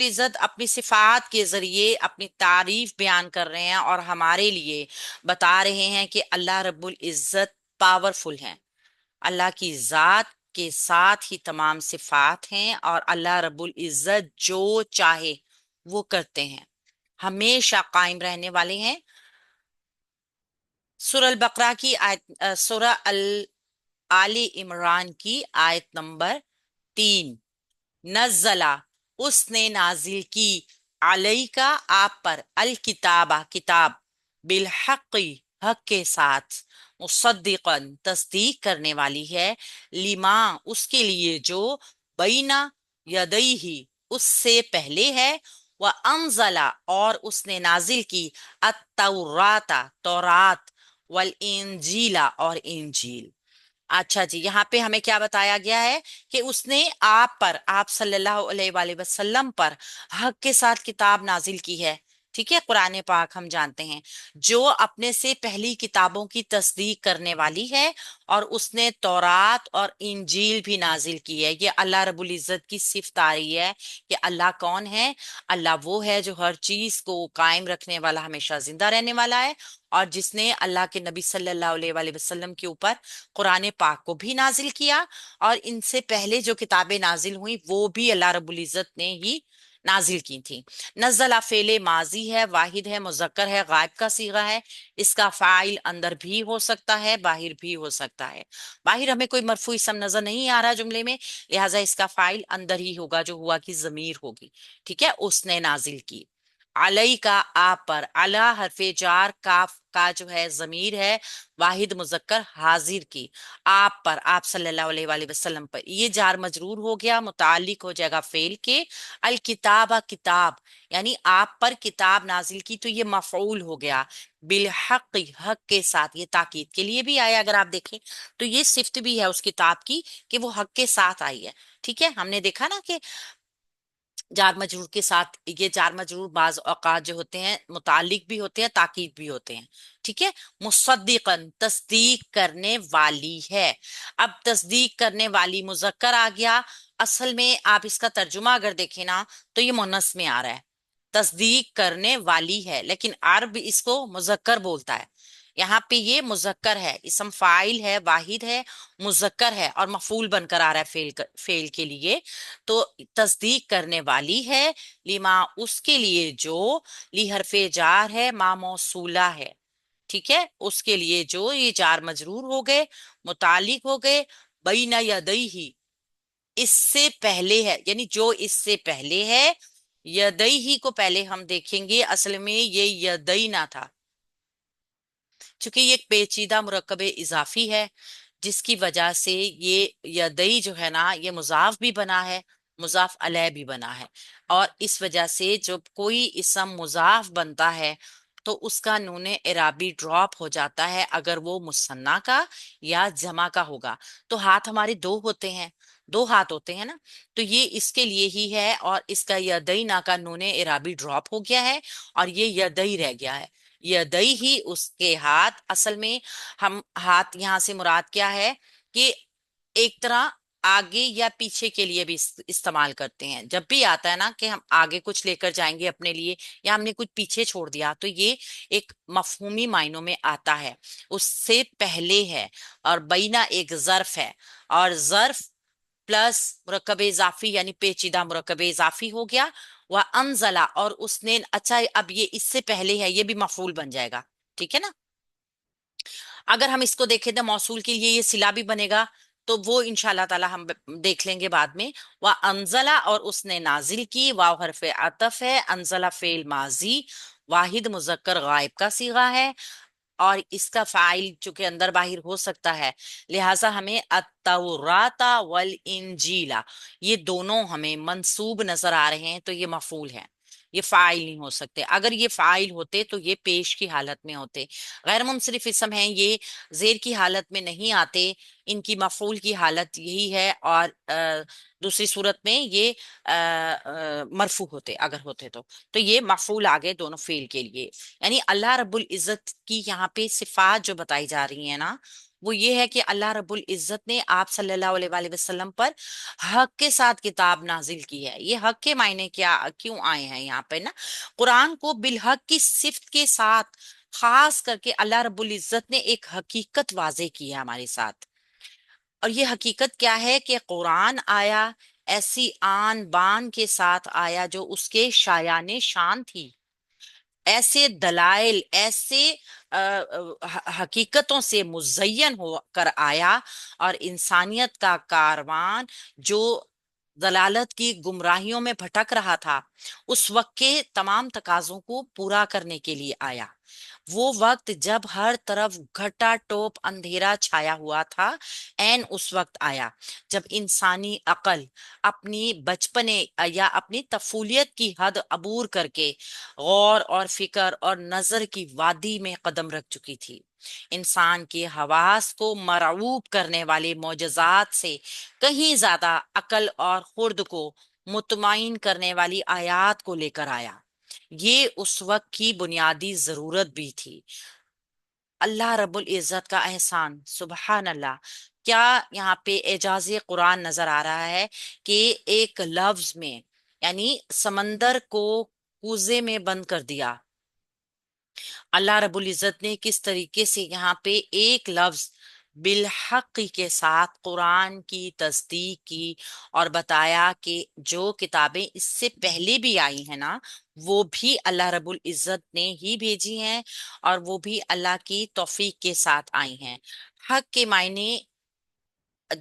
العزت اپنی صفات کے ذریعے اپنی تعریف بیان کر رہے ہیں اور ہمارے لیے بتا رہے ہیں کہ اللہ رب العزت پاورفل ہیں. اللہ کی ذات کے ساتھ ہی تمام صفات ہیں اور اللہ رب العزت جو چاہے وہ کرتے ہیں، ہمیشہ قائم رہنے والے ہیں. سورہ البقرہ کی سورہ آل عمران کی آیت نمبر 3. نزلہ، اس نے نازل کی، علیکا، آپ پر، الکتابہ، کتاب، بالحق، حق کے ساتھ، مصدقاً، تصدیق کرنے والی ہے، لما، اس کے لیے جو، بینا یدیہ، اس سے پہلے ہے، وانزلہ، اور اس نے نازل کی، التوراۃ، تورات، والانجیل، اور انجیل. اچھا جی، یہاں پہ ہمیں کیا بتایا گیا ہے کہ اس نے آپ پر، آپ صلی اللہ علیہ وآلہ وسلم پر حق کے ساتھ کتاب نازل کی ہے. ٹھیک ہے، قرآن پاک ہم جانتے ہیں جو اپنے سے پہلی کتابوں کی تصدیق کرنے والی ہے، اور اس نے تورات اور انجیل بھی نازل کی ہے. یہ اللہ رب العزت کی صفت آ رہی ہے کہ اللہ کون ہے. اللہ وہ ہے جو ہر چیز کو قائم رکھنے والا، ہمیشہ زندہ رہنے والا ہے، اور جس نے اللہ کے نبی صلی اللہ علیہ وآلہ وسلم کے اوپر قرآن پاک کو بھی نازل کیا، اور ان سے پہلے جو کتابیں نازل ہوئیں وہ بھی اللہ رب العزت نے ہی نازل کی تھی. نزلہ فعل ماضی ہے، واحد ہے، مذکر ہے، غائب کا صیغہ ہے. اس کا فاعل اندر بھی ہو سکتا ہے، باہر بھی ہو سکتا ہے. باہر ہمیں کوئی مرفوع اسم نظر نہیں آ رہا جملے میں، لہٰذا اس کا فاعل اندر ہی ہوگا جو ہوا کی ضمیر ہوگی. ٹھیک ہے، اس نے نازل کی. علی کا، آپ پر، علی حرف جار، کاف کا جو ہے ضمیر ہے، واحد مذکر حاضر کی، آپ پر، آپ صلی اللہ علیہ وآلہ وسلم پر. یہ جار مجرور ہو گیا، متعلق ہو جائے گا فعل کے. الکتاب، کتاب، یعنی آپ پر کتاب نازل کی، تو یہ مفعول ہو گیا. بالحق، حق کے ساتھ، یہ تاکید کے لیے بھی آیا. اگر آپ دیکھیں تو یہ صفت بھی ہے اس کتاب کی کہ وہ حق کے ساتھ آئی ہے. ٹھیک ہے، ہم نے دیکھا نا کہ جار مجرور کے ساتھ، یہ جار مجرور بعض اوقات جو ہوتے ہیں متعلق بھی ہوتے ہیں، تاکید بھی ہوتے ہیں. ٹھیک ہے، مصدقاً، تصدیق کرنے والی ہے. اب تصدیق کرنے والی مذکر آ گیا. اصل میں آپ اس کا ترجمہ اگر دیکھیں نا تو یہ مونس میں آ رہا ہے، تصدیق کرنے والی ہے، لیکن عرب اس کو مذکر بولتا ہے. یہاں پہ یہ مذکر ہے، اسم فاعل ہے، واحد ہے، مذکر ہے، اور مفعول بن کر آ رہا ہے فعل کے لیے. تو تصدیق کرنے والی ہے، لما، اس کے لیے جو، لی حرف جار ہے، ما موصولہ ہے. ٹھیک ہے، اس کے لیے جو، یہ جار مجرور ہو گئے، متعلق ہو گئے، بین یدیہ، اس سے پہلے ہے، یعنی جو اس سے پہلے ہے. یدیہ کو پہلے ہم دیکھیں گے، اصل میں یہ یدینا تھا، چونکہ یہ ایک پیچیدہ مرکب اضافی ہے جس کی وجہ سے یہ یدئی جو ہے نا یہ مضاف بھی بنا ہے، مضاف علیہ بھی بنا ہے. اور اس وجہ سے جب کوئی اسم مضاف بنتا ہے تو اس کا نون اعرابی ڈراپ ہو جاتا ہے اگر وہ مثنیٰ کا یا جمع کا ہوگا. تو ہاتھ ہمارے دو ہوتے ہیں، دو ہاتھ ہوتے ہیں نا، تو یہ اس کے لیے ہی ہے، اور اس کا یدینا کا نون اعرابی ڈراپ ہو گیا ہے اور یہ یدئی رہ گیا ہے. یدئی ہی، اس کے ہاتھ. اصل میں ہم ہاتھ یہاں سے مراد کیا ہے کہ ایک طرح آگے یا پیچھے کے لیے بھی استعمال کرتے ہیں. جب بھی آتا ہے نا کہ ہم آگے کچھ لے کر جائیں گے اپنے لیے، یا ہم نے کچھ پیچھے چھوڑ دیا، تو یہ ایک مفہومی معنوں میں آتا ہے، اس سے پہلے ہے. اور بینہ ایک ظرف ہے، اور ظرف پلس مرکب اضافی یعنی پیچیدہ مرکب اضافی ہو گیا. وَأَنزَلَ، اور اس نے، اچھا اب یہ اس سے پہلے ہے، یہ بھی مفعول بن جائے گا. ٹھیک ہے نا. اگر ہم اس کو دیکھیں تو موصول کے لیے یہ صلہ بھی بنے گا، تو وہ انشاءاللہ تعالی ہم دیکھ لیں گے بعد میں. وَأَنزَلَ، اور اس نے نازل کی، واو حرف عطف ہے، انزلہ فعل ماضی، واحد مذکر غائب کا صیغہ ہے، اور اس کا فاعل چونکہ اندر باہر ہو سکتا ہے، لہٰذا ہمیں التوراۃ والانجیل، یہ دونوں ہمیں منصوب نظر آ رہے ہیں، تو یہ مفعول ہے، یہ فاعل نہیں ہو سکتے. اگر یہ فاعل ہوتے تو یہ پیش کی حالت میں ہوتے. غیر منصرف اسم ہیں، یہ زیر کی حالت میں نہیں آتے، ان کی مفعول کی حالت یہی ہے، اور دوسری صورت میں یہ مرفوع ہوتے اگر ہوتے تو یہ مفعول آگے دونوں فعل کے لیے. یعنی اللہ رب العزت کی یہاں پہ صفات جو بتائی جا رہی ہیں نا وہ یہ ہے کہ اللہ رب العزت نے آپ صلی اللہ علیہ وآلہ وسلم پر حق کے ساتھ کتاب نازل کی ہے. یہ حق کے معنی کیا کیوں آئے ہیں یہاں پہ نا؟ قرآن کو بالحق کی صفت کے ساتھ خاص کر کے اللہ رب العزت نے ایک حقیقت واضح کی ہے ہمارے ساتھ. اور یہ حقیقت کیا ہے کہ قرآن آیا ایسی آن بان کے ساتھ آیا جو اس کے شایان شان تھی. ایسے دلائل، ایسے حقیقتوں سے مزین ہو کر آیا، اور انسانیت کا کاروان جو ضلالت کی گمراہیوں میں بھٹک رہا تھا اس وقت کے تمام تقاضوں کو پورا کرنے کے لیے آیا. وہ وقت جب ہر طرف گھٹا ٹوپ اندھیرا چھایا ہوا تھا، عین اس وقت آیا جب انسانی عقل اپنی بچپنے یا اپنی طفولیت کی حد عبور کر کے غور اور فکر اور نظر کی وادی میں قدم رکھ چکی تھی. انسان کے حواس کو مرعوب کرنے والے معجزات سے کہیں زیادہ عقل اور خرد کو مطمئن کرنے والی آیات کو لے کر آیا. یہ اس وقت کی بنیادی ضرورت بھی تھی. اللہ رب العزت کا احسان، سبحان اللہ. کیا یہاں پہ اعجاز قرآن نظر آ رہا ہے کہ ایک لفظ میں، یعنی سمندر کو کوزے میں بند کر دیا. اللہ رب العزت نے کس طریقے سے یہاں پہ ایک لفظ بالحق کے ساتھ قرآن کی تصدیق کی اور بتایا کہ جو کتابیں اس سے پہلے بھی آئی ہیں نا وہ بھی اللہ رب العزت نے ہی بھیجی ہیں، اور وہ بھی اللہ کی توفیق کے ساتھ آئی ہیں. حق کے معنی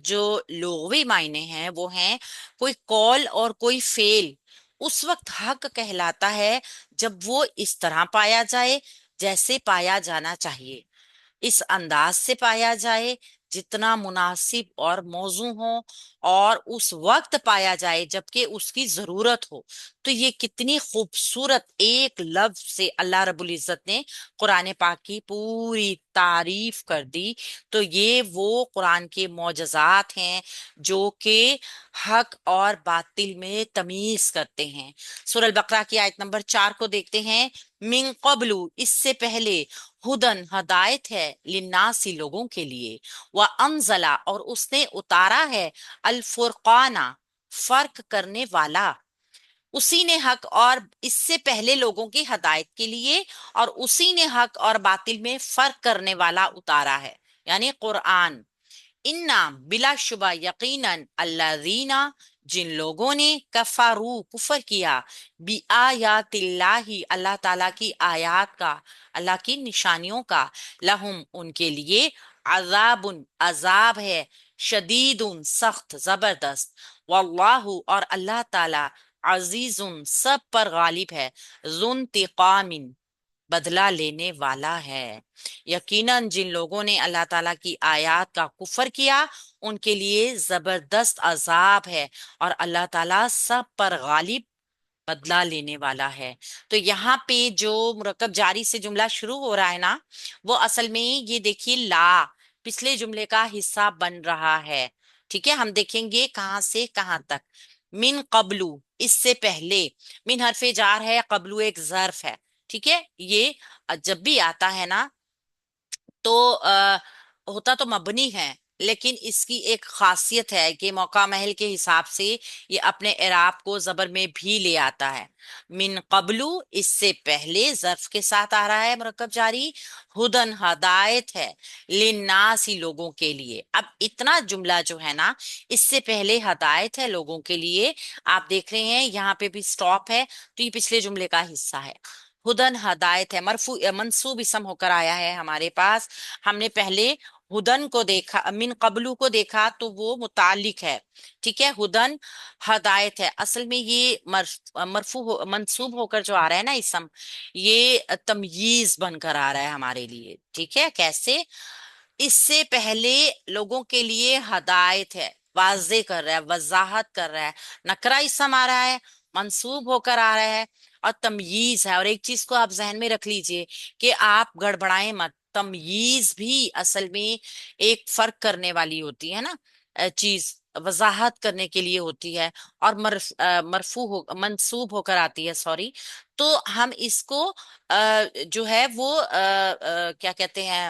جو لغوی معنی ہیں وہ ہیں کوئی قول اور کوئی فعل اس وقت حق کہلاتا ہے جب وہ اس طرح پایا جائے جیسے پایا جانا چاہیے، اس انداز سے پایا جائے جتنا مناسب اور موزوں ہو، اور اس وقت پایا جائے جبکہ اس کی ضرورت ہو. تو یہ کتنی خوبصورت ایک لفظ سے اللہ رب العزت نے قرآن پاک کی پوری تعریف کر دی. تو یہ وہ قرآن کے معجزات ہیں جو کہ حق اور باطل میں تمیز کرتے ہیں. سورہ البقرہ کی آیت نمبر 4 کو دیکھتے ہیں. من قبل، اس سے پہلے، ہدن ہدایت ہے، للناسی لوگوں کے لیے، وانزلہ اور اس نے اتارا ہے، الفرقان فرق کرنے والا. اسی نے حق اور اس سے پہلے لوگوں کی ہدایت کے لیے، اور اسی نے حق اور باطل میں فرق کرنے والا اتارا ہے، یعنی قرآن. انا بلا شبہ یقیناً الذین جن لوگوں نے کفروا کفر کیا بی آیات اللہ اللہ تعالیٰ کی آیات کا، اللہ کی نشانیوں کا، لہم ان کے لیے عذاب عذاب ہے، شدید سخت زبردست، واللہ اور اللہ تعالیٰ عزیز سب پر غالب ہے، ذو انتقام بدلہ لینے والا ہے. یقیناً جن لوگوں نے اللہ تعالیٰ کی آیات کا کفر کیا ان کے لیے زبردست عذاب ہے، اور اللہ تعالیٰ سب پر غالب بدلہ لینے والا ہے. تو یہاں پہ جو مرکب جاری سے جملہ شروع ہو رہا ہے نا، وہ اصل میں یہ دیکھیے لا پچھلے جملے کا حصہ بن رہا ہے. ٹھیک ہے، ہم دیکھیں گے کہاں سے کہاں تک. من قبلو اس سے پہلے، من حرف جار ہے، قبلو ایک ظرف ہے. ٹھیک ہے، یہ جب بھی آتا ہے نا تو ہوتا تو مبنی ہے، لیکن اس کی ایک خاصیت ہے کہ موقع محل کے حساب سے یہ اپنے اعراب کو زبر میں بھی لے آتا ہے. من قبلو اس سے پہلے ظرف کے ساتھ آ رہا ہے مرکب جاری. ہدن ہدایت ہے، للناسی لوگوں کے لیے. اب اتنا جملہ جو ہے نا اس سے پہلے ہدایت ہے لوگوں کے لیے، آپ دیکھ رہے ہیں یہاں پہ بھی سٹاپ ہے، تو یہ پچھلے جملے کا حصہ ہے. ہدن ہدایت ہے، مرفوع منصوب اسم ہو کر آیا ہے ہمارے پاس. ہم نے پہلے ہدن کو دیکھا، من قبلو کو دیکھا تو وہ متعلق ہے. ٹھیک ہے، ہدن ہدایت ہے، اصل میں یہ مرفوع منصوب ہو کر جو آ رہا ہے نا اسم، یہ تمییز بن کر آ رہا ہے ہمارے لیے. ٹھیک ہے، کیسے؟ اس سے پہلے لوگوں کے لیے ہدایت ہے، واضح کر رہا ہے، وضاحت کر رہا ہے. نکرہ اسم آ رہا ہے، منصوب ہو کر آ رہا ہے، اور تمییز ہے. اور ایک چیز کو آپ ذہن میں رکھ لیجئے کہ آپ گڑبڑائیں مت، تمییز بھی اصل میں ایک فرق کرنے والی ہوتی ہے نا چیز، وضاحت کرنے کے لیے ہوتی ہے، اور مرفوع منصوب ہو کر آتی ہے، سوری. تو ہم اس کو جو ہے وہ کیا کہتے ہیں،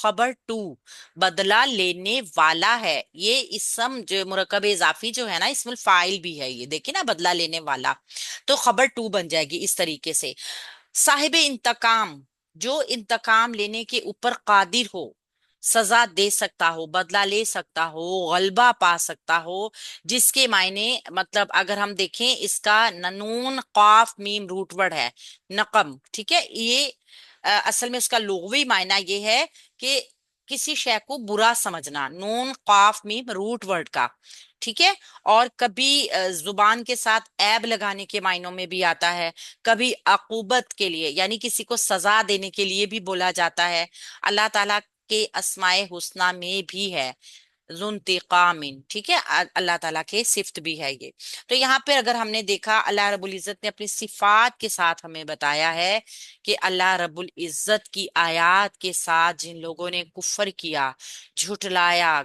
خبر ٹو بدلہ لینے والا ہے، یہ اسم جو مرکب اضافی جو ہے نا، اسم الفاعل بھی ہے، یہ دیکھیں نا، بدلہ لینے والا، تو خبر ٹو بن جائے گی اس طریقے سے۔ صاحب انتقام، جو انتقام لینے کے اوپر قادر ہو، سزا دے سکتا ہو، بدلہ لے سکتا ہو، غلبہ پا سکتا ہو، جس کے معنی مطلب اگر ہم دیکھیں اس کا نون قاف میم روٹ ورڈ ہے، نقم، ٹھیک ہے، یہ اصل میں اس کا لغوی معنی یہ ہے کہ کسی شے کو برا سمجھنا، نون قاف میم روٹ ورڈ کا، ٹھیک ہے، اور کبھی زبان کے ساتھ عیب لگانے کے معنوں میں بھی آتا ہے، کبھی عقوبت کے لیے یعنی کسی کو سزا دینے کے لیے بھی بولا جاتا ہے۔ اللہ تعالیٰ کے اسماء حسنہ میں بھی ہے ذو انتقام، ٹھیک ہے، اللہ تعالیٰ کے صفت بھی ہے یہ۔ تو یہاں پہ اگر ہم نے دیکھا اللہ رب العزت نے اپنی صفات کے ساتھ ہمیں بتایا ہے کہ اللہ رب العزت کی آیات کے ساتھ جن لوگوں نے کفر کیا، جھٹلایا،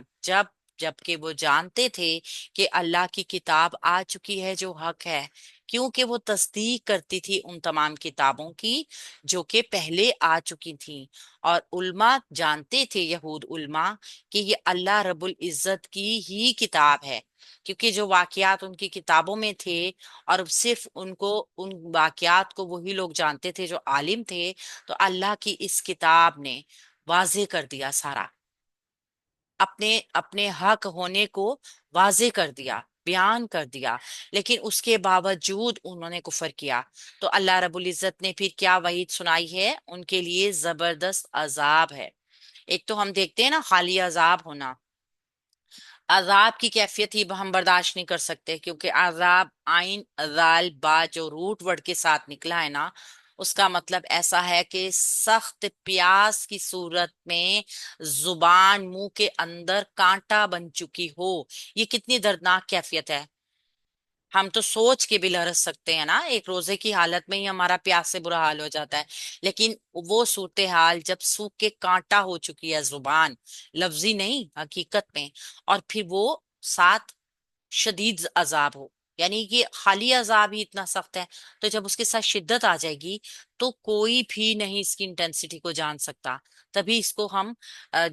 جبکہ وہ جانتے تھے کہ اللہ کی کتاب آ چکی ہے جو حق ہے، کیونکہ وہ تصدیق کرتی تھی ان تمام کتابوں کی جو کہ پہلے آ چکی تھیں، اور علماء جانتے تھے، یہود علماء، کہ یہ اللہ رب العزت کی ہی کتاب ہے، کیونکہ جو واقعات ان کی کتابوں میں تھے اور صرف ان واقعات کو وہی لوگ جانتے تھے جو عالم تھے، تو اللہ کی اس کتاب نے واضح کر دیا سارا، اپنے اپنے حق ہونے کو واضح کر دیا، بیان کر دیا، لیکن اس کے باوجود انہوں نے کفر کیا، تو اللہ رب العزت نے پھر کیا وعید سنائی ہے، ان کے لیے زبردست عذاب ہے۔ ایک تو ہم دیکھتے ہیں نا خالی عذاب ہونا، عذاب کی کیفیت ہی ہم برداشت نہیں کر سکتے، کیونکہ عذاب آئین ذال با جو روٹ ورڈ کے ساتھ نکلا ہے نا، اس کا مطلب ایسا ہے کہ سخت پیاس کی صورت میں زبان منہ کے اندر کانٹا بن چکی ہو، یہ کتنی دردناک کیفیت ہے، ہم تو سوچ کے بھی لرز سکتے ہیں نا، ایک روزے کی حالت میں ہی ہمارا پیاس سے برا حال ہو جاتا ہے، لیکن وہ صورتحال جب سوکھ کے کانٹا ہو چکی ہے زبان، لفظی نہیں حقیقت میں، اور پھر وہ ساتھ شدید عذاب ہو، یعنی کہ خالی عذاب ہی اتنا سخت ہے، تو جب اس کے ساتھ شدت آ جائے گی تو کوئی بھی نہیں اس کی انٹینسٹی کو جان سکتا، تبھی اس کو ہم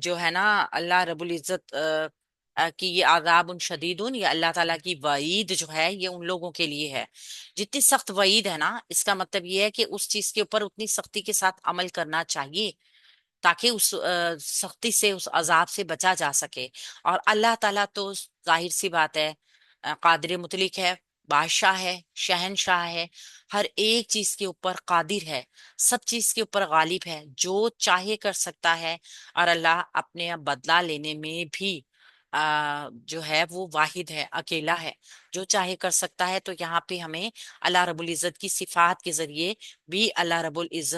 جو ہے نا اللہ رب العزت کہ یہ عذاب شدید، یہ اللہ تعالیٰ کی وعید جو ہے یہ ان لوگوں کے لیے ہے، جتنی سخت وعید ہے نا، اس کا مطلب یہ ہے کہ اس چیز کے اوپر اتنی سختی کے ساتھ عمل کرنا چاہیے تاکہ اس سختی سے، اس عذاب سے بچا جا سکے۔ اور اللہ تعالیٰ تو ظاہر سی بات ہے قادر مطلق ہے، بادشاہ ہے، شہنشاہ ہے، ہر ایک چیز کے اوپر قادر ہے، سب چیز کے اوپر غالب ہے، جو چاہے کر سکتا ہے، اور اللہ اپنے بدلہ لینے میں بھی جو ہے وہ واحد ہے، اکیلا ہے، جو چاہے کر سکتا ہے۔ تو یہاں پہ ہمیں اللہ رب العزت کی صفات کے ذریعے بھی اللہ رب العزت